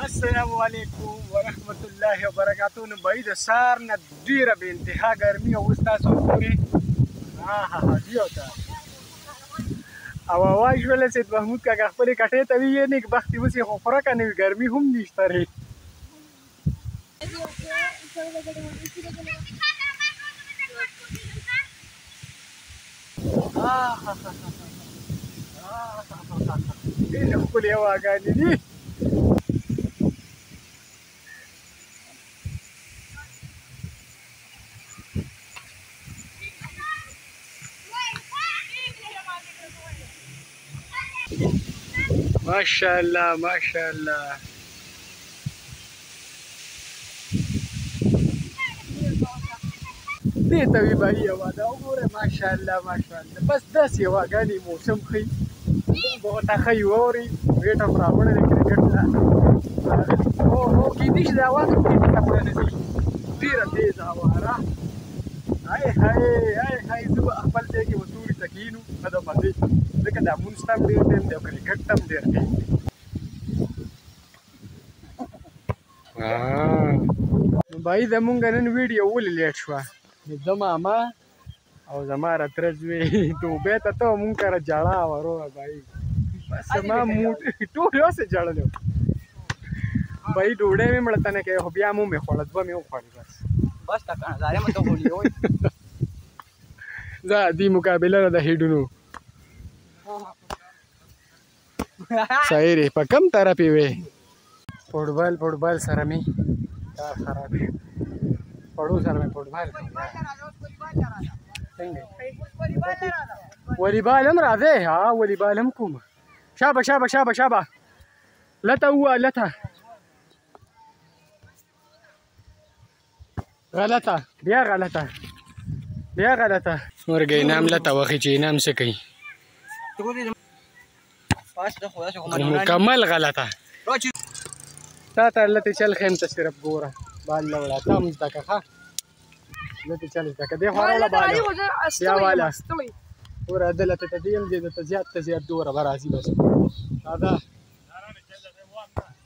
السلام علیکم ورحمت الله وبرکاتو. نو بای د سار نه ډیره به انتها ګرمي او تاسو پورې دیو ته او وای ژول سید محمود کاکا خپل کټې ته وی نه بختي وسی خو فرق نه ګرمي هم نشته ری دې خپل یو اګانی دي ماشاءالله ماشاءالله. دې ته وی بای یو دا وګوره ماشاءالله ماشاءالله. بس داسې یو غالي موسم خي بہت خي ووري ویټه راوړل کرکټ لا او کې دې دا واه کې په نزي ډیره تیز هوا را هاي هاي هاي هاي زو خپل دې کې وتوري تکینو دا پدې ځکه دا مونږ ډېر ټیم دی کرکټ تم ډېر دی. بای زمونږ نن ویډیو ولې لیټ شوه د ماما او زما راترځوي توبې ته ته مونږ کره جاړه وروه بای بس ما موټ ټول اوسه جاړلو بای ډوډۍ مې مړه تنه کې خو بیا مو مې خوړل دوه مې وخوړې بس تا کنه زاره مې ته وړي وای زه دې مقابله د هډونو صحیح په کم طرف وي فوټبال سره مې کار خراب شو پړو سره مې فوټبال څنګه والیبال هم راځي ها والیبال هم کوم شابه شابه شابه شابه لته هو لته غلطه بیا غلطه ورګې نام لته وخی چې نام څه کوي مکمل غلطه تا ته لته چل خیم ته صرف ګوره بال لوړه تا مز تک ښه لته چل تک دې خوراله بال یا والا ور عدالت ته دې دې ته زیات دوره برازي بس دا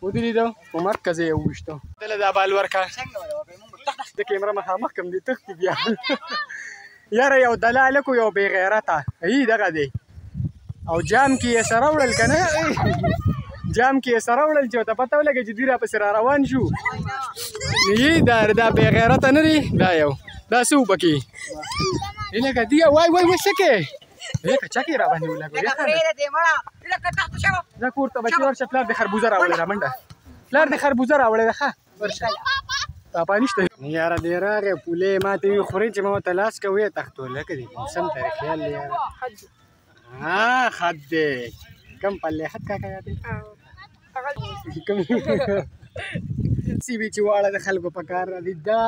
ودی دې مرکز یې وښته دل دا بال ورکا د کیمرا مخامخ کم دي تختی بیا یاره یو دلاله کو یو بی غیرته ای دغه دی او جام کې سره وړل کنه جام کې سره وړل چې ته پته ولګي چې ډیره په سره روان شو نه دا بی غیرته نه دی دا یو دا سو بکی الهګه دی وای وسکه هغه چاکي را باندې ولګو یا دا کوړه بچی ورشه پلار د خربوزه راوړل را منډه پلار د خربوزه راوړل ښه ورشه پانیشته یاره دې راغې پولې ماته خوري چې ما تلاش کوي تختو لکه دې موسم تر خیال یاره خد دې کم پلې خد کا کوي کم سی وی چې واړه د خلکو په کار دي دا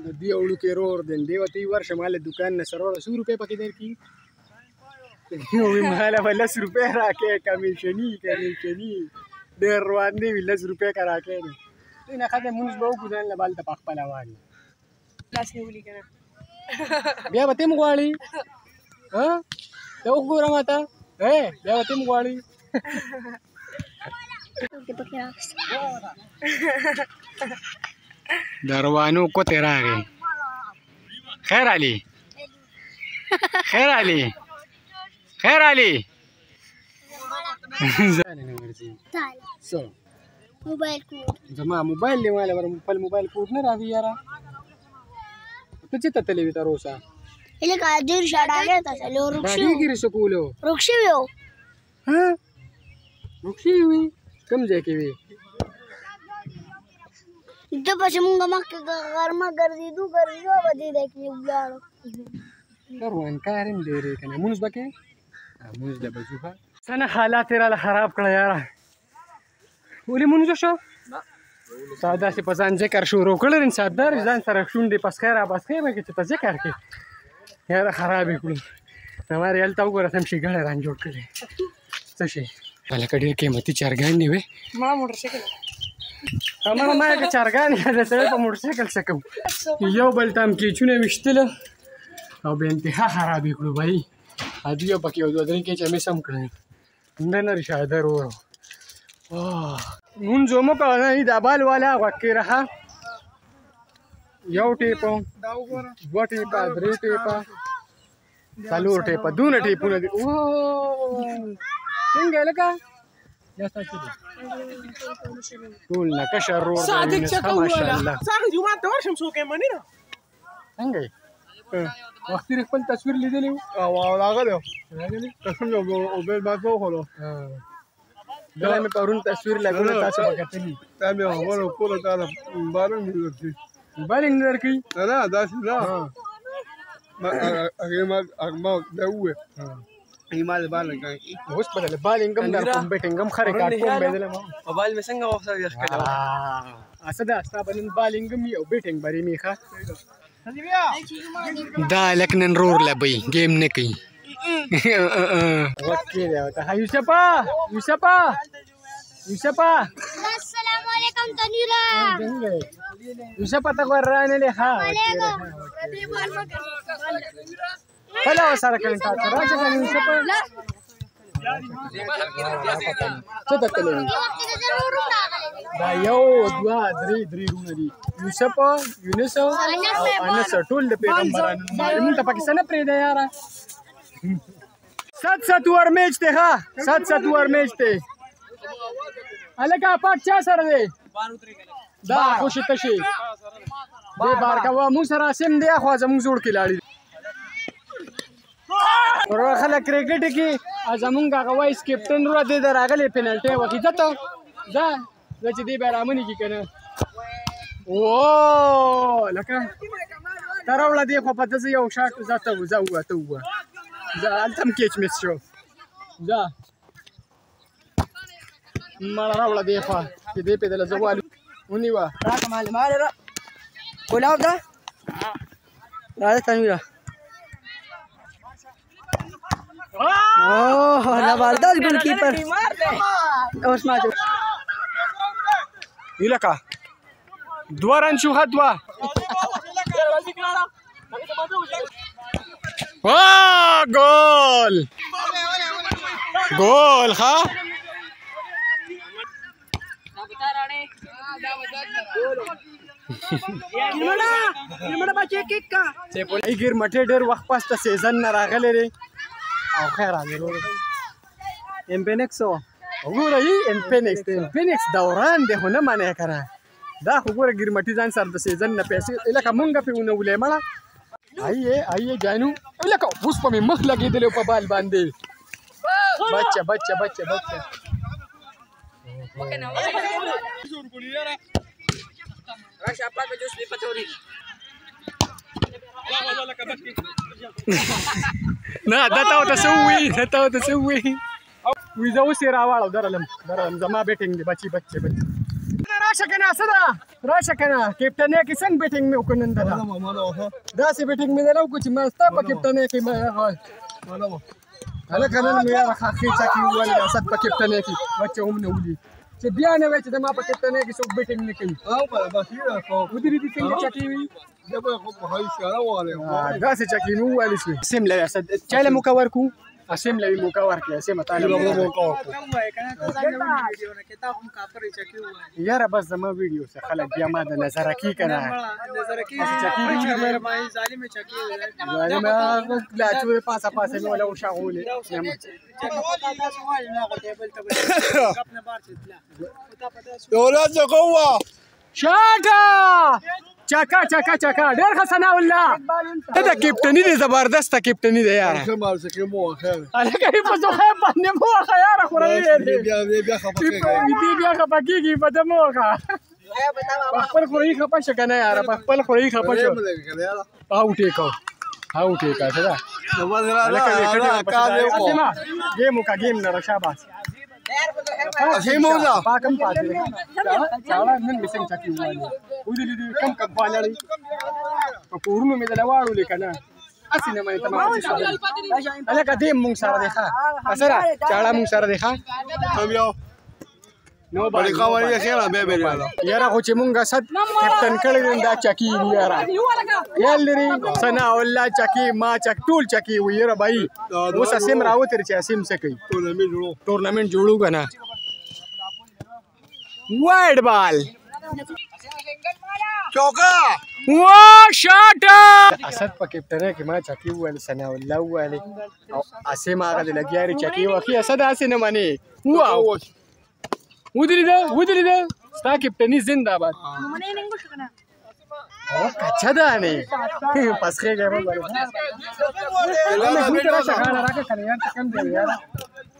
د دې اورو کې رور دین دی وتی ورشه مال دکان نه سره 100 روپے پکې درکې نو مال ولا 100 روپے راکې کمیشنی ډېر روان دی 100 روپے کرا کې نه خدای مونږ به وګورل نه بال ته پخپل وایي لاس نیولې کنه بیا به تیم غواړي ها ته وګوره ماته بیا به تیم غواړي دروانو کوته راغی خیر علي سو موبایل کوډ زما موبایل دی مال ور خپل موبایل کوډ نه راوي یاره ته چې ته تلې تر اوسه اله قادر شړاله تاسو له رخصي راګيري سکولو رخصي وو ها رخصي وي کم ځای کې وي د پښه مونږه مخکې غرمه ګرځېدو به دې ده کې ولاړو کاروان کارم ډېرې کنه مونږ بکې مونږ د بجوخه څنګه حالات را خراب کړه یاره ولې مونږ شو ساده سي په ځان ذکر شروع کړل ان صدر ځان سره شونډې پس خیره مې چې ته ذکر کې یاره خراب کړو نواره یلته وګوره سم شي ګړه ران جوړ کړي څه شي هلکه ډېر قیمتي چرګان دي وې ما موټرسایکل ما که چرګان د سړی په موټرسایکل څه کوم یو بل ته هم کیچونه ویشتله او بې انتها خراب یې کړو بهي ادي یو پکې یو دوه درې کیچ مې سم کړل نه شاید ورو منځو مو په نه دا بال والا وکي راه یو ټیپو دوه ټیپه درې ټیپه څلور ټیپه دونه ټیپونه دي. او څنګه لکه یا تاسو دي ټول نه کشر رور صادق څه ماشاءالله څنګه جمعه ته ورشم څوک یې منی نه څنګه وختي خپل تصویر لیدلی او راغلی قسم یو او بل ما څه وخورو بله مې پرون تصویر لګوله تاسو به کتلي تا مې هغه کوله تا د بارون مې درکړي بالینګ نه درکوي نه داسې نه هغې ما دا وویل هغې ما د بالینګ کوي اوس به د بالینګ هم در کوم بیټینګ هم ښه ریکارډ کوم بېدلی ما موبایل مې څنګه وخت ویښ کړی څه ده ستا به نن بالینګ هم وي او بیټینګ به مې ښه دا لک نن رور لبی گیم نه کوي وکې دی ورته یوسفه السلام علیکم تنویرا څنګه یوسفه ته خو رانلې ښه بله ورسره کړې تا ته راشه کنه یوسفه څه ته تللی دا یو دوه درې رونه دي یوسف یونس او انس ټول د پیغمبرانو موږ ته پکې څه نه پرېږده یاره 7 ور میچ دی ښه 7 ور میچ دی هلکه پاک چا سره دی دا خوشي تشي دی بار کوه موږ سره سیم دی خو زموږ زوړ کې لاړي ورو خلک کرکټ کې زمونږ هغه وایس کیپټن وروره دی د راغلی پینالټۍ وکړي ځه ته ځه زه چې دی بیا رامنې کي که نه او لکه ته راوړه دې خوا په ته زه یو شاټ ځه ته ووه ځه هلته هم کیچ مس شو ځه مړه راوړه دې خوا چې دې پې دله زه والو ونیوه راکه معلومه ګلاب ده راځه تنویره اوه زبردست ګولکیپر اوس ماته لکه دوه رن شو ښه دوه ګول ښه ګرمټې ډېر وخت پس ته سیزن نه راغلی دی او خیر راغلو امپینکس وګوره امپینکس دی امپینکس دوران دی خو نه منې که نه دا خو ګوره ګرمټي ځان سره د سیزن نه پیسې لکه مونږ پې ونولې مړه آیې جانو لکه اوس په مې مخ لګېدلی په بال باندې بچه نه دا تا ورته څه ووایي وي زه اوس یې راواړو درلم زما بیټینګ دی بچي راشه که نه څه ده راشه که نه کیپټنۍ کې څنګه بیټینګ مې وکړو نن دله داسې بیټینګ مې دله وکړو چې ما ستا په کیپټنۍ کې هلکه نن مې یاره ښاخې چاکې وویل اسد په کیپټنۍ کې بچه هم نه ولي چې بیا نه وایي چې زما په کیپټنۍ کې څوک بیټینګ نه کوي ودرې دي څنګه چاکې وي داسې چاکې مې وویلې شوې سیم لوي اسد چا له موقع ورکړو اسیم لوي موقع ورکړې اسیم تعالی یاره بس زما ویډیو څه خلک بیا ما د نظره کي که نه لاچو پاسه مې ولا وشاغولې دولت قوه شاټه چاکا ډېر ښه ثنا الله ته د کیپټني دی زبردسته کیپټني دی یاره هلکه یې په زوخه باندې مه وهه یاره خوروي دی بیا خفه کېږي په ده مه وهه په خپل خوري خفه شه که نه یاره په خپل خوري خفه شو آوټ یې کړو څه ده ګیم وکړه ګیم نه شاباس پاکم پاتې دی چاړه نن مې څنګه چاکې ووالې ودلې دي کم والاړئ په کورونو مې دله واړولې که نه هسې نه منې ته ما هلکه دې مونږ سره دی ښه سره چاړه مونږ سره دی ښه یاره خو چې مونږ اسد کیپټن کړی دی دا چکي دي یاره خیال لري ثنا الله چکي ما چک ټول چکي وي یاره بھائی اوس اسیم راوتر چې اسیم څه کوي ټورنمنټ جوړو که نه wide ball चौका वो शॉट असद په کپټنۍ کې ما چکی وویل ثنا الله وویلې او اسې ما هغه لګیا ری چکی وکي اسد اسې نه منې واو ودرېده ستا کپټني زنده‌باد او کچا ده نه پسخې ګرم وایي راشه غاړه راکه کنه یار څه کم دی یار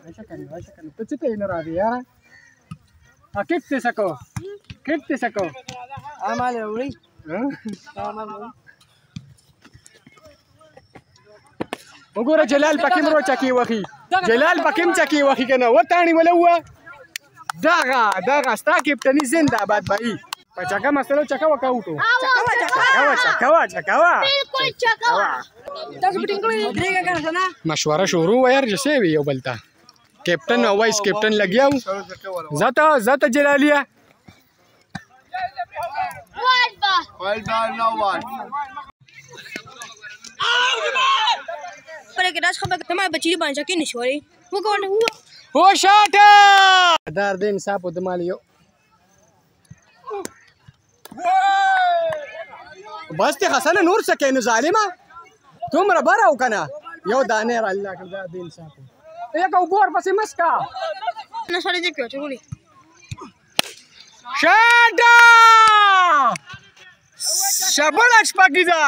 راشه کنه ته څه ته نه راځي یار ا کېټ سکو عمل وړي وګوره جلال پکې مرو چکی وخی جلال پکې چکی وخی کنه وتاڼي ولوه دغه ستا کپټني زنده‌باد بھائی چکا مسلو چکا وکاوټو چکا बिल्कुल चका تاسو بیٹنګ کوئ درېګه کنه نه مشوره شروع و یار جسے وی یو بلتا کیپٹن او وائس کیپٹن لګیاو زاته جلالیه वाइड बॉल नो वन پرې کې داس خبره ته ما بچی باندې کې نشوري وګورنه او شاټ دار دین صاحب د مالیو بس ته حسن نور سکه نو ظالما تمره براو کنه یو دانه را الله کړه دین صاحب یک وګور پسې مسکا نه سره دې کې چولې شاټ شبلش پکیزا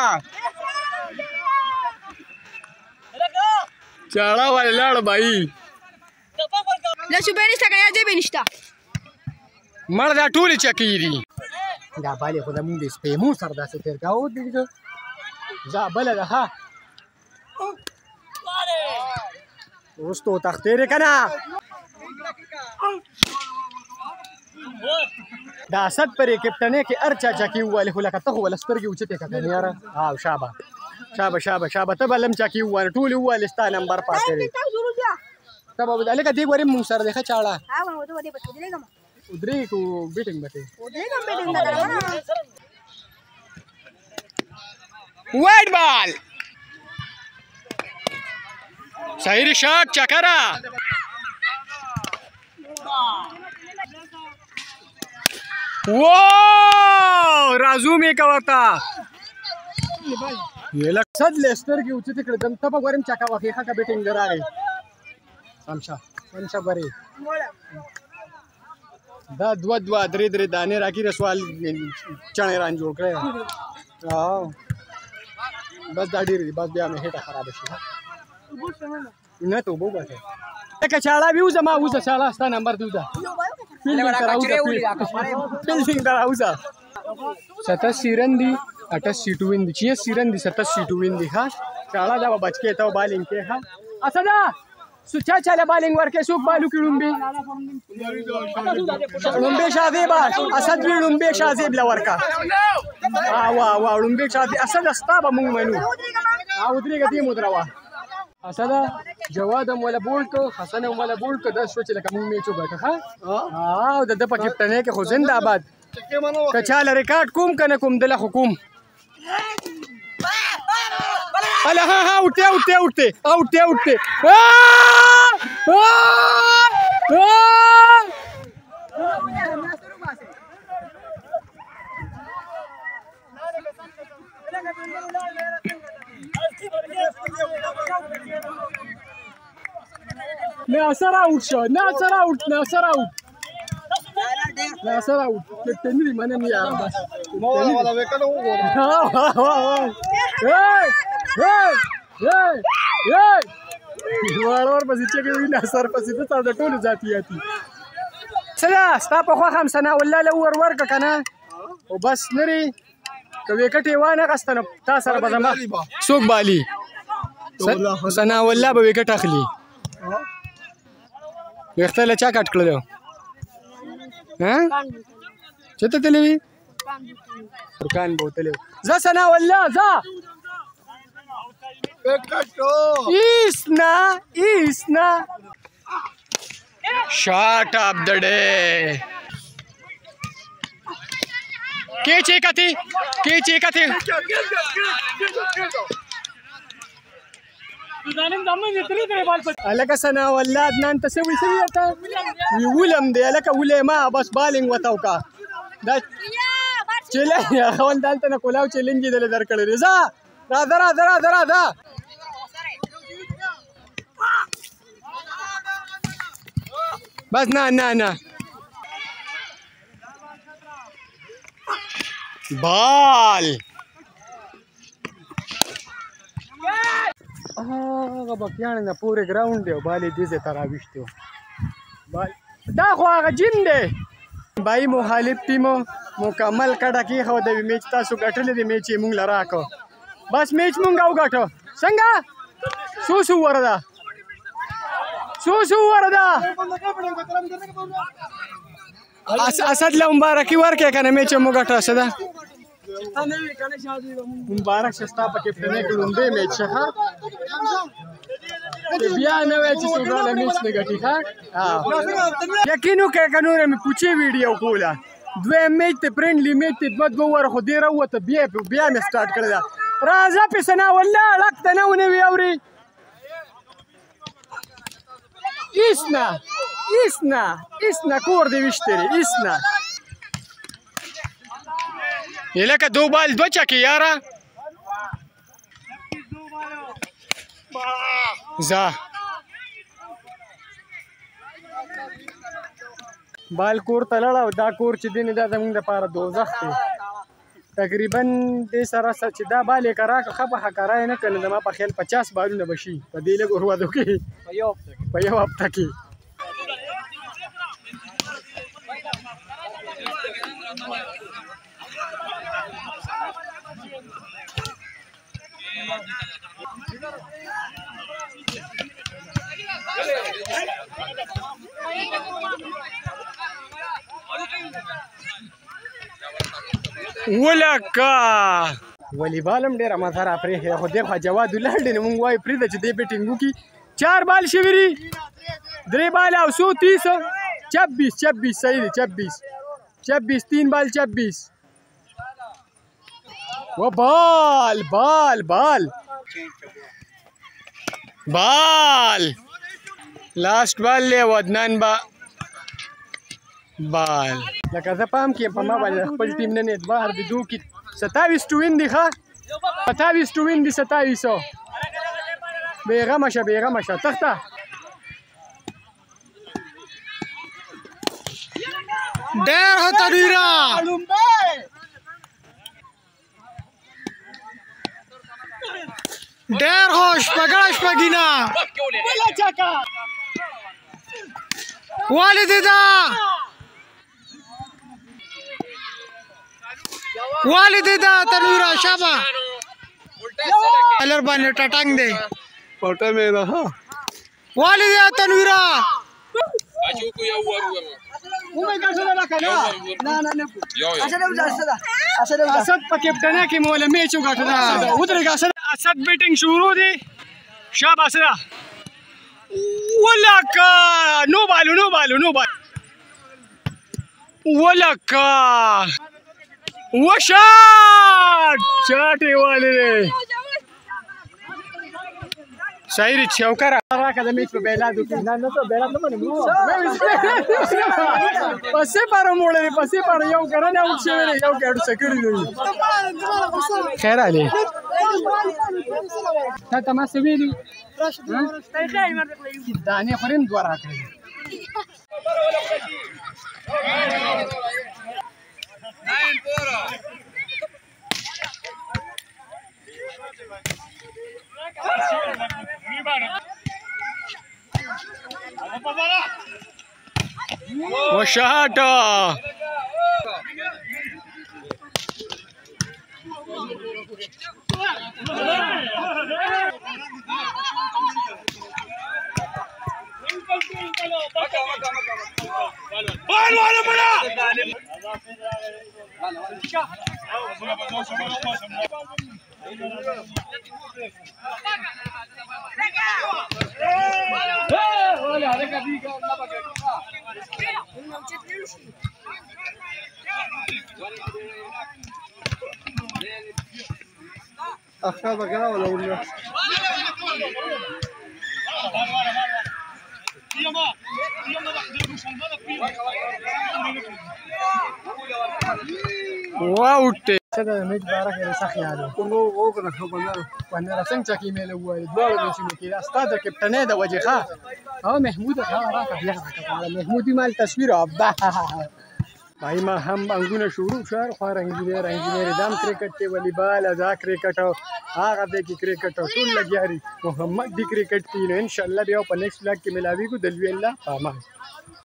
چاړه وای لاړ بھائی لا شو بینستا کنه دې بینستا مړ دا ټولې چکی دي دا بالي خو د مونږ د سپېمو سره داسې تېر کاوه دې ځا بله ده ها وروستو تختېرې که نه د اسد پرې کپټنۍ کې هر چا چکي وویلې خو لکه ته خو ول سترګې اوچتې که کنه یاره او شابه ته به لم چکي وویلې ټولې وویلې ستا نمبر پاتې دی ته به هلکه دې ګورې مونږ سره دی ښه چاړه ودرېږي خو بیټنګ به کوي واइड बॉल सही शॉट चकरा वो राजू में का होता ये लक्षात लेस्टर की उचित तिकडे दमता पगवरम चका वाके का बेटिंग जरा आहे समशा बरे دا دوا درې دانې راکې رسوال چڼې ران جوړ کړی بس دا ډېر دي بس بیا مې هټه خرابه شي نه ته اوبه وباسه لکه چاړه بې وځه ما وځه چاړه ستا نمبر دې وځه فیلډینګ ته راوځه 87 رن دي 88 وین دي 86 رن دي 87 وین دي ها چاړه دا به بچ کې ته بالینګ کې ها اسدا سوچا چاله بالینګ ورکې سوق بالو کې لومبه شاذیب اسد وی لومبه شاذیب لورکا وا لومبه شاذیب اسد استابه مونږ منو درېګه دې مودروا اسد جواد مولا بولټ حسن مولا بولټ د سوچ لکه مونږ میچو غټه ها د په کپټنۍ کې خو زنده‌باد کچاله ریکارډ کوم کنه کوم دله حکوم الا ها اوټه ناصر اوټ کپټنۍ منه نه یار بس ولا وکړو ور پسې چې کوي ناصر پسې ته د ټولو ذاتياتي سلا ستا په خوا هم ثنا والله له ورکه کنه او بس نری کوي کټې وانه غستنه تا سره به زما څوک بالي ثنا والله به وکټ اخلي وخته له چا کټ کړلو ها چته تلوي برکان بوتلو ز ثنا والله ز Isna shot of the day Kichi kati لکه سنا والله عدنان ته څه وایي ورته وي ولم دی لکه ولې ما بس بالینګ ورته وکړه دا چیلنج خول دلته نه کولاو چیلنج یې دلې درکړی دی ځه راځه راځه راځه راځه بس نه نه نه بال هغه بکیان نه پورې ګراوند دی او بال یې دې ځای ته راویشتی و دا خو هغه جیم دی بای مخالف ټیمو مکمل کډه کېښودوي میچ تاسو ګټلی دی میچ یې مونږ له راکړو بس میچ مونږ وګټو څنګه څو اووره ده څو اووره ده اسد له مبارکي ورکړې که نه میچ یې مو ګټه څه ده مبارک شه ستا په کپټنۍ کې لومړی میچ شه بیا نه وایه چې څوک راله میچ نه ګټي ښه یقین وکړئ که نوره مې پوچې ویډیو کوله دویم میچ ته فرینډلي میچ ته دوه اووره خو دې راووته بیا مې سټارټ کړې ده راځه پې ثنا والله اړک ته نه ونه وي اورې هېڅ نه کور دې ویشتی دی هېڅ نه لکه دو بال دو چکې یاره ځه بال کور ته لاړه او دا کور چې دی نه دا زموږ دپاره دوزخ دی تقریبا دې سره چې دا بال یې کرا ښه په ښه کرا یې نه کړه زما په خیال 50 بالونه به شي په دې لږو ورودو کې په یو هفته کې ولکه والیبال هم ډېره مزه را پرېښې خو دې خوا جواد ولاړ دی نو مونږ وایو پرېږده چې دې بیټینګ وکړي 4 بال شوي دي 3 بال او 130 26 صحیح دی 26 3 بال 26 و بال لاست بال دی او عدنان با بال لکه زه پام کې په ما باندې خپل ټیم نن اعتبار دی دو کې 27 ټو وین دی ښه 27 ټو وین دی 2700 بېغمه شه تخته ډېر ښه تنویره ډېر ښه شپږینه والدې دا تنویره شابه کلر باندې ټټنګ دی پټه مې ده والدې تنویره اسد په کپټنۍ کې مولا میچ وګټه ودرېږه اسد بیټینګ شروع دی شابه اسده ولکه نو بالو ولکه چاټې والې دی شاعري چوکه راکړه د میچ په بیلادو کې نه ته بیلاد نه منم پسې پاره موړلې پسې پاره یو ګرنه اوټ شوی دی یو ګاډو سکړی دی خیر علي تا ما څه ویلي دانې خوریم دوه راکړې وشاهده بال والا بڑا أخذ كذا ولا واو هذا ميج بارك يا سخي هذا كنو كنا خبرنا وانا رسمت شكي ميل هو دوار من شنو كده استاذ كابتن ده وجه خا محمود راك يا محمود مال تصوير ابا भाई मां हम अंगुना शुरू शहर खार इंजीनियर दाम क्रिकेट के वॉलीबॉल अजा क्रिकेट हो आगा देखी क्रिकेट हो टूल लग यारी मोहम्मद दी क्रिकेट की इंशाल्लाह भी नेक्स्ट ब्लॉग के मिलावी को दलवी अल्लाह पामा